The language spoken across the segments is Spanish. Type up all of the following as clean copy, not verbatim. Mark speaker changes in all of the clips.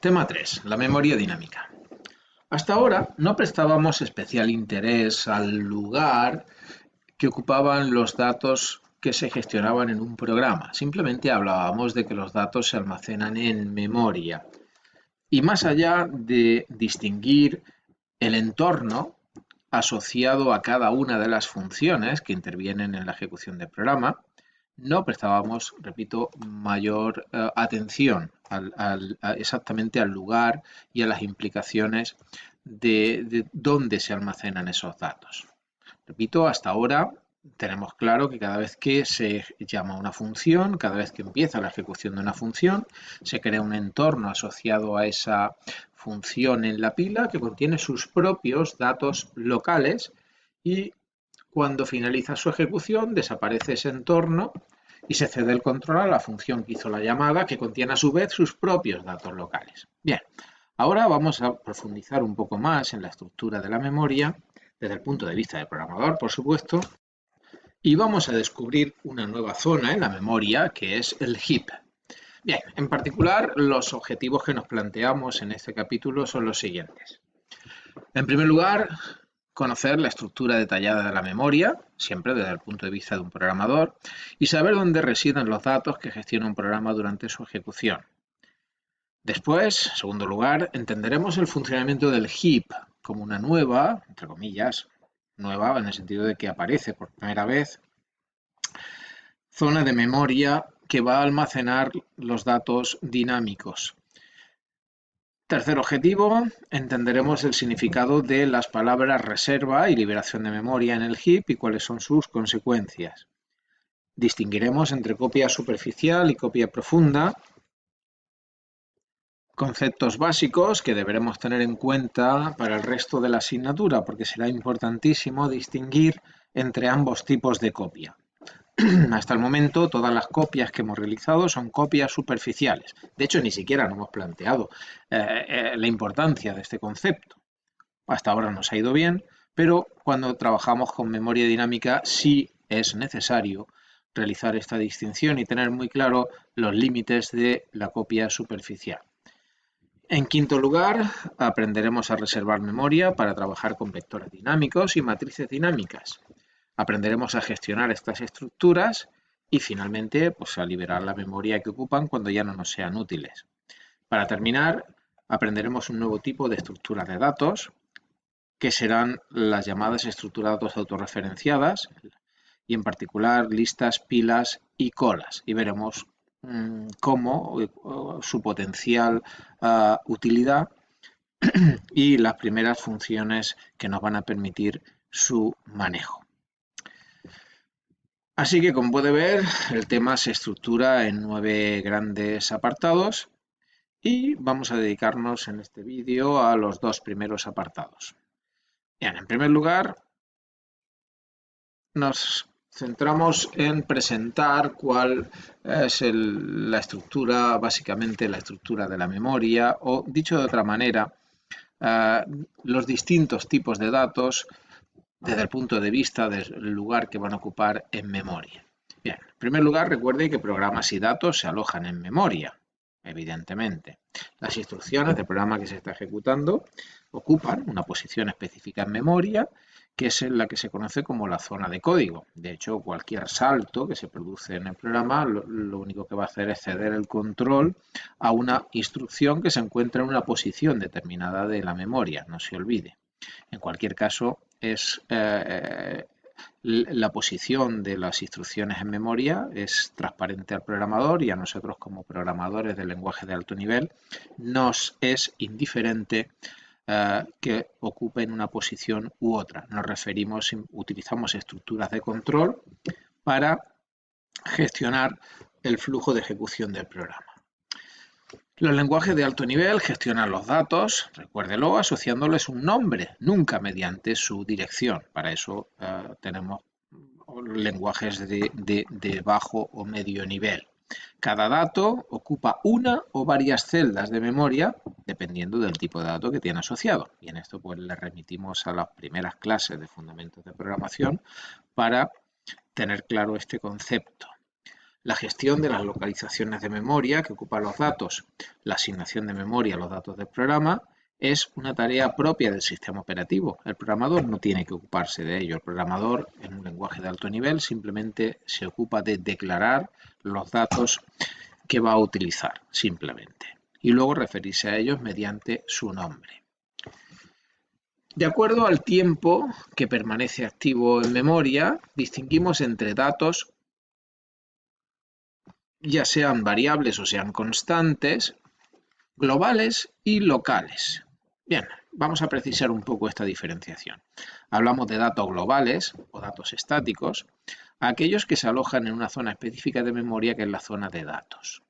Speaker 1: Tema 3. La memoria dinámica. Hasta ahora no prestábamos especial interés al lugar que ocupaban los datos que se gestionaban en un programa. Simplemente hablábamos de que los datos se almacenan en memoria. Y más allá de distinguir el entorno asociado a cada una de las funciones que intervienen en la ejecución del programa, no prestábamos, repito, mayor atención exactamente al lugar y a las implicaciones de dónde se almacenan esos datos. Repito, hasta ahora tenemos claro que cada vez que se llama una función, cada vez que empieza la ejecución de una función, se crea un entorno asociado a esa función en la pila que contiene sus propios datos locales y cuando finaliza su ejecución desaparece ese entorno y se cede el control a la función que hizo la llamada, que contiene a su vez sus propios datos locales. Bien, ahora vamos a profundizar un poco más en la estructura de la memoria, desde el punto de vista del programador, por supuesto, y vamos a descubrir una nueva zona en la memoria, que es el heap. Bien, en particular, los objetivos que nos planteamos en este capítulo son los siguientes. En primer lugar, conocer la estructura detallada de la memoria, siempre desde el punto de vista de un programador, y saber dónde residen los datos que gestiona un programa durante su ejecución. Después, en segundo lugar, entenderemos el funcionamiento del heap como una nueva, entre comillas, nueva en el sentido de que aparece por primera vez, zona de memoria que va a almacenar los datos dinámicos. Tercer objetivo, entenderemos el significado de las palabras reserva y liberación de memoria en el heap y cuáles son sus consecuencias. Distinguiremos entre copia superficial y copia profunda, conceptos básicos que deberemos tener en cuenta para el resto de la asignatura, porque será importantísimo distinguir entre ambos tipos de copia. Hasta el momento, todas las copias que hemos realizado son copias superficiales. De hecho, ni siquiera nos hemos planteado la importancia de este concepto. Hasta ahora nos ha ido bien, pero cuando trabajamos con memoria dinámica sí es necesario realizar esta distinción y tener muy claro los límites de la copia superficial. En quinto lugar, aprenderemos a reservar memoria para trabajar con vectores dinámicos y matrices dinámicas. Aprenderemos a gestionar estas estructuras y finalmente pues, a liberar la memoria que ocupan cuando ya no nos sean útiles. Para terminar, aprenderemos un nuevo tipo de estructura de datos que serán las llamadas estructuras de datos autorreferenciadas y en particular listas, pilas y colas y veremos cómo su potencial utilidad y las primeras funciones que nos van a permitir su manejo. Así que, como puede ver, el tema se estructura en 9 grandes apartados y vamos a dedicarnos en este vídeo a los 2 primeros apartados. Bien, en primer lugar, nos centramos en presentar cuál es la estructura, básicamente la estructura de la memoria, o dicho de otra manera, los distintos tipos de datos desde el punto de vista del lugar que van a ocupar en memoria. Bien, en primer lugar, recuerde que programas y datos se alojan en memoria, evidentemente. Las instrucciones del programa que se está ejecutando ocupan una posición específica en memoria, que es la que se conoce como la zona de código. De hecho, cualquier salto que se produce en el programa, lo único que va a hacer es ceder el control a una instrucción que se encuentra en una posición determinada de la memoria, no se olvide. En cualquier caso, es la posición de las instrucciones en memoria es transparente al programador y a nosotros como programadores del lenguaje de alto nivel nos es indiferente que ocupen una posición u otra. Utilizamos estructuras de control para gestionar el flujo de ejecución del programa. Los lenguajes de alto nivel gestionan los datos, recuérdelo, asociándoles un nombre, nunca mediante su dirección. Para eso tenemos lenguajes de bajo o medio nivel. Cada dato ocupa una o varias celdas de memoria, dependiendo del tipo de dato que tiene asociado. Y en esto pues le remitimos a las primeras clases de fundamentos de programación para tener claro este concepto. La gestión de las localizaciones de memoria que ocupan los datos, la asignación de memoria a los datos del programa, es una tarea propia del sistema operativo. El programador no tiene que ocuparse de ello. El programador, en un lenguaje de alto nivel, simplemente se ocupa de declarar los datos que va a utilizar, simplemente, y luego referirse a ellos mediante su nombre. De acuerdo al tiempo que permanece activo en memoria, distinguimos entre datos, ya sean variables o sean constantes, globales y locales. Bien, vamos a precisar un poco esta diferenciación. Hablamos de datos globales o datos estáticos, aquellos que se alojan en una zona específica de memoria que es la zona de datos.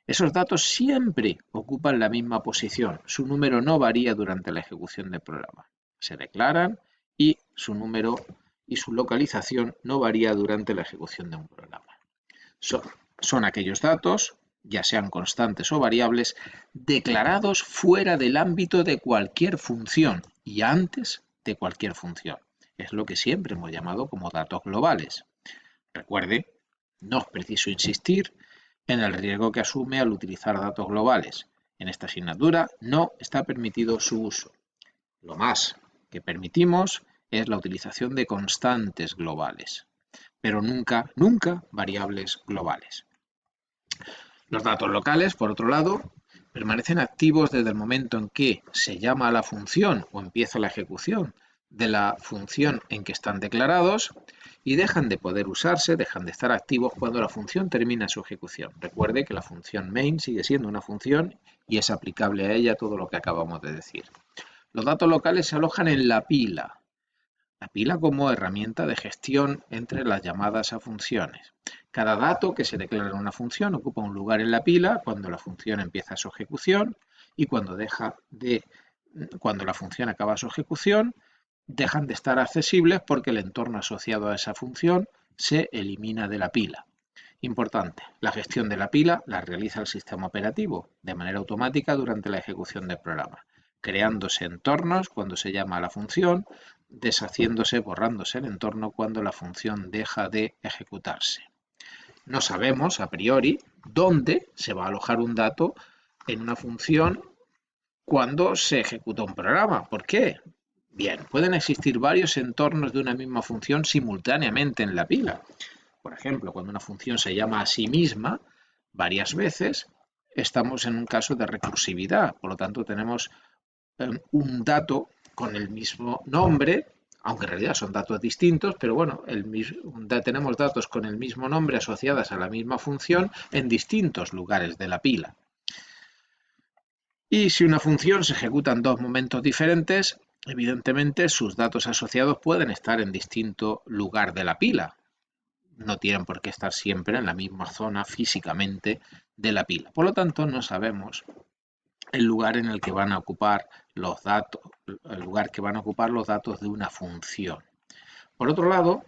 Speaker 1: Esos datos siempre ocupan la misma posición, su número no varía durante la ejecución del programa. Se declaran y su número y su localización no varía durante la ejecución de un programa. Son aquellos datos, ya sean constantes o variables, declarados fuera del ámbito de cualquier función y antes de cualquier función. Es lo que siempre hemos llamado como datos globales. Recuerde, no es preciso insistir en el riesgo que asume al utilizar datos globales. En esta asignatura no está permitido su uso. Lo más que permitimos es la utilización de constantes globales, pero nunca variables globales. Los datos locales, por otro lado, permanecen activos desde el momento en que se llama a la función o empieza la ejecución de la función en que están declarados y dejan de poder usarse, dejan de estar activos cuando la función termina su ejecución. Recuerde que la función main sigue siendo una función y es aplicable a ella todo lo que acabamos de decir. Los datos locales se alojan en la pila como herramienta de gestión entre las llamadas a funciones. Cada dato que se declara en una función ocupa un lugar en la pila cuando la función empieza su ejecución y cuando la función acaba su ejecución, dejan de estar accesibles porque el entorno asociado a esa función se elimina de la pila. Importante, la gestión de la pila la realiza el sistema operativo de manera automática durante la ejecución del programa, creándose entornos cuando se llama a la función, deshaciéndose, borrándose el entorno cuando la función deja de ejecutarse. No sabemos a priori dónde se va a alojar un dato en una función cuando se ejecuta un programa. ¿Por qué? Bien, pueden existir varios entornos de una misma función simultáneamente en la pila. Por ejemplo, cuando una función se llama a sí misma varias veces, estamos en un caso de recursividad. Por lo tanto, tenemos un dato con el mismo nombre, aunque en realidad son datos distintos, pero bueno, tenemos datos con el mismo nombre asociadas a la misma función en distintos lugares de la pila. Y si una función se ejecuta en dos momentos diferentes, evidentemente sus datos asociados pueden estar en distinto lugar de la pila. No tienen por qué estar siempre en la misma zona físicamente de la pila. Por lo tanto, no sabemos el lugar en el que van a ocupar los datos, de una función. Por otro lado,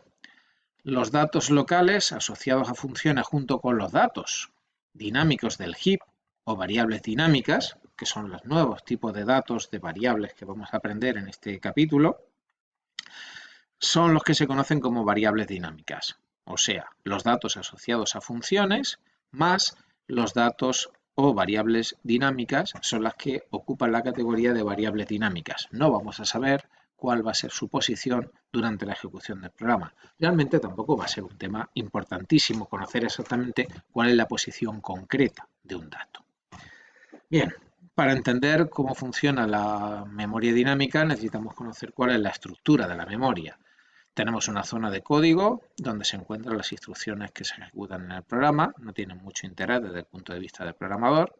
Speaker 1: los datos locales asociados a funciones junto con los datos dinámicos del heap o variables dinámicas, que son los nuevos tipos de datos de variables que vamos a aprender en este capítulo, son los que se conocen como variables dinámicas, o sea, los datos asociados a funciones más los datos o variables dinámicas son las que ocupan la categoría de variables dinámicas. No vamos a saber cuál va a ser su posición durante la ejecución del programa. Realmente tampoco va a ser un tema importantísimo conocer exactamente cuál es la posición concreta de un dato. Bien, para entender cómo funciona la memoria dinámica necesitamos conocer cuál es la estructura de la memoria. Tenemos una zona de código donde se encuentran las instrucciones que se ejecutan en el programa, no tienen mucho interés desde el punto de vista del programador.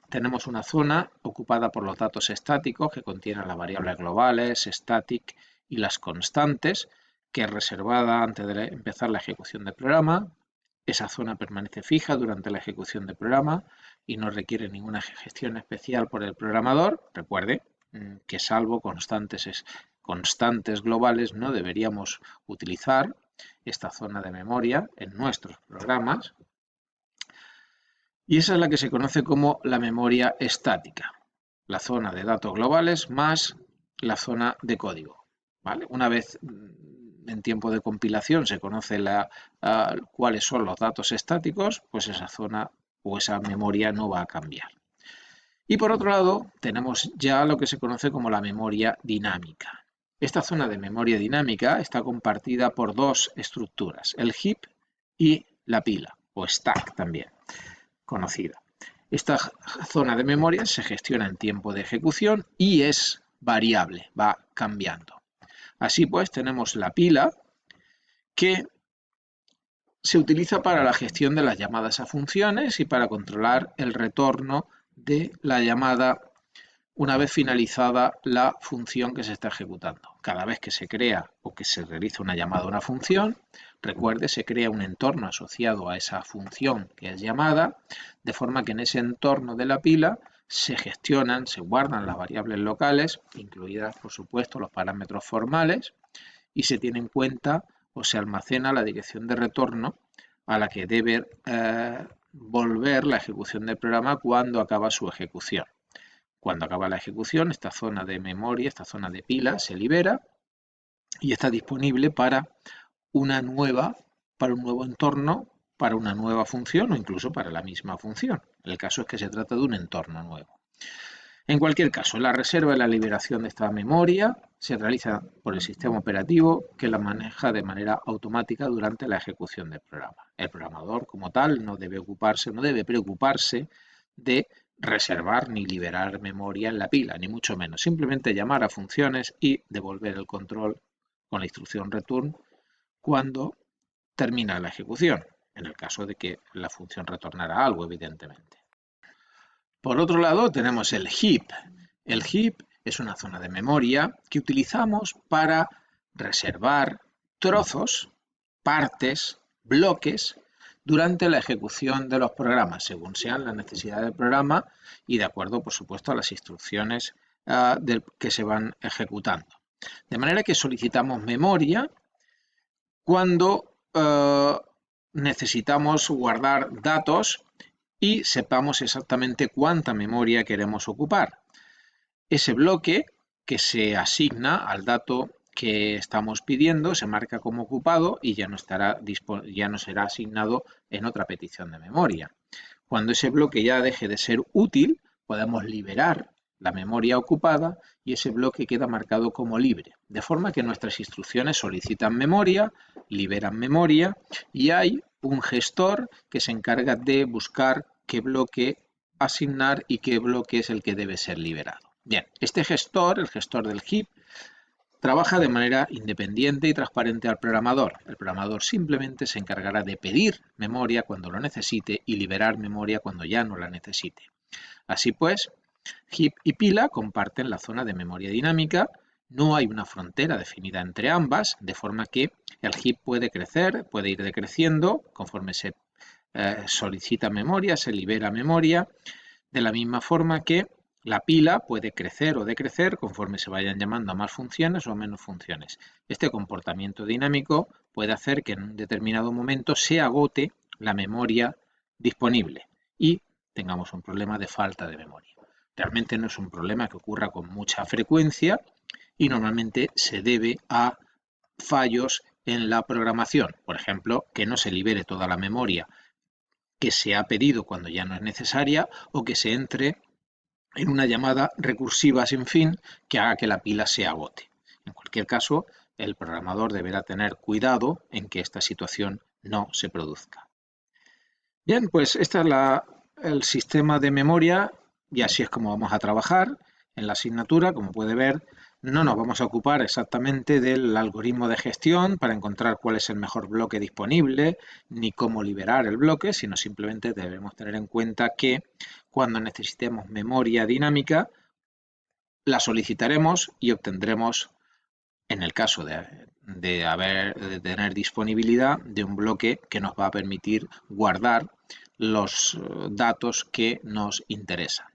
Speaker 1: Tenemos una zona ocupada por los datos estáticos que contienen las variables globales, static y las constantes, que es reservada antes de empezar la ejecución del programa. Esa zona permanece fija durante la ejecución del programa y no requiere ninguna gestión especial por el programador. Recuerde que salvo constantes globales no deberíamos utilizar esta zona de memoria en nuestros programas. Y esa es la que se conoce como la memoria estática, la zona de datos globales más la zona de código. ¿Vale? Una vez en tiempo de compilación se conoce cuáles son los datos estáticos, pues esa zona o esa memoria no va a cambiar. Y por otro lado, tenemos ya lo que se conoce como la memoria dinámica. Esta zona de memoria dinámica está compartida por dos estructuras, el heap y la pila, o stack también, conocida. Esta zona de memoria se gestiona en tiempo de ejecución y es variable, va cambiando. Así pues, tenemos la pila que se utiliza para la gestión de las llamadas a funciones y para controlar el retorno de la llamada una vez finalizada la función que se está ejecutando. Cada vez que se crea o que se realiza una llamada a una función, recuerde, se crea un entorno asociado a esa función que es llamada, de forma que en ese entorno de la pila se gestionan, se guardan las variables locales, incluidas por supuesto los parámetros formales, y se tiene en cuenta o se almacena la dirección de retorno a la que debe volver la ejecución del programa cuando acaba su ejecución. Cuando acaba la ejecución, esta zona de memoria, esta zona de pila se libera y está disponible para un nuevo entorno, para una nueva función o incluso para la misma función. El caso es que se trata de un entorno nuevo. En cualquier caso, la reserva y la liberación de esta memoria se realiza por el sistema operativo que la maneja de manera automática durante la ejecución del programa. El programador como tal no debe preocuparse de reservar ni liberar memoria en la pila, ni mucho menos. Simplemente llamar a funciones y devolver el control con la instrucción return cuando termina la ejecución, en el caso de que la función retornara algo, evidentemente. Por otro lado, tenemos el heap. El heap es una zona de memoria que utilizamos para reservar trozos, partes, bloques durante la ejecución de los programas, según sean las necesidades del programa y de acuerdo, por supuesto, a las instrucciones que se van ejecutando. De manera que solicitamos memoria cuando necesitamos guardar datos y sepamos exactamente cuánta memoria queremos ocupar. Ese bloque que se asigna al dato que estamos pidiendo se marca como ocupado y ya no será asignado en otra petición de memoria. Cuando ese bloque ya deje de ser útil, podemos liberar la memoria ocupada y ese bloque queda marcado como libre, de forma que nuestras instrucciones solicitan memoria, liberan memoria y hay un gestor que se encarga de buscar qué bloque asignar y qué bloque es el que debe ser liberado. Bien, este gestor, el gestor del heap, trabaja de manera independiente y transparente al programador. El programador simplemente se encargará de pedir memoria cuando lo necesite y liberar memoria cuando ya no la necesite. Así pues, heap y pila comparten la zona de memoria dinámica. No hay una frontera definida entre ambas, de forma que el heap puede crecer, puede ir decreciendo conforme se solicita memoria, se libera memoria, de la misma forma que la pila puede crecer o decrecer conforme se vayan llamando a más funciones o a menos funciones. Este comportamiento dinámico puede hacer que en un determinado momento se agote la memoria disponible y tengamos un problema de falta de memoria. Realmente no es un problema que ocurra con mucha frecuencia y normalmente se debe a fallos en la programación. Por ejemplo, que no se libere toda la memoria que se ha pedido cuando ya no es necesaria o que se entre en una llamada recursiva sin fin que haga que la pila se agote. En cualquier caso, el programador deberá tener cuidado en que esta situación no se produzca. Bien, pues este es el sistema de memoria y así es como vamos a trabajar en la asignatura. Como puede ver, no nos vamos a ocupar exactamente del algoritmo de gestión para encontrar cuál es el mejor bloque disponible ni cómo liberar el bloque, sino simplemente debemos tener en cuenta que cuando necesitemos memoria dinámica, la solicitaremos y obtendremos, en el caso de tener disponibilidad, de un bloque que nos va a permitir guardar los datos que nos interesan.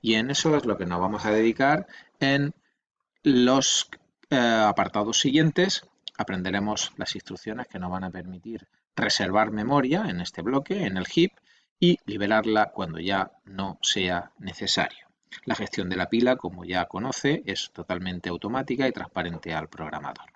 Speaker 1: Y en eso es lo que nos vamos a dedicar en los apartados siguientes. Aprenderemos las instrucciones que nos van a permitir reservar memoria en este bloque, en el heap, y liberarla cuando ya no sea necesario. La gestión de la pila, como ya conoce, es totalmente automática y transparente al programador.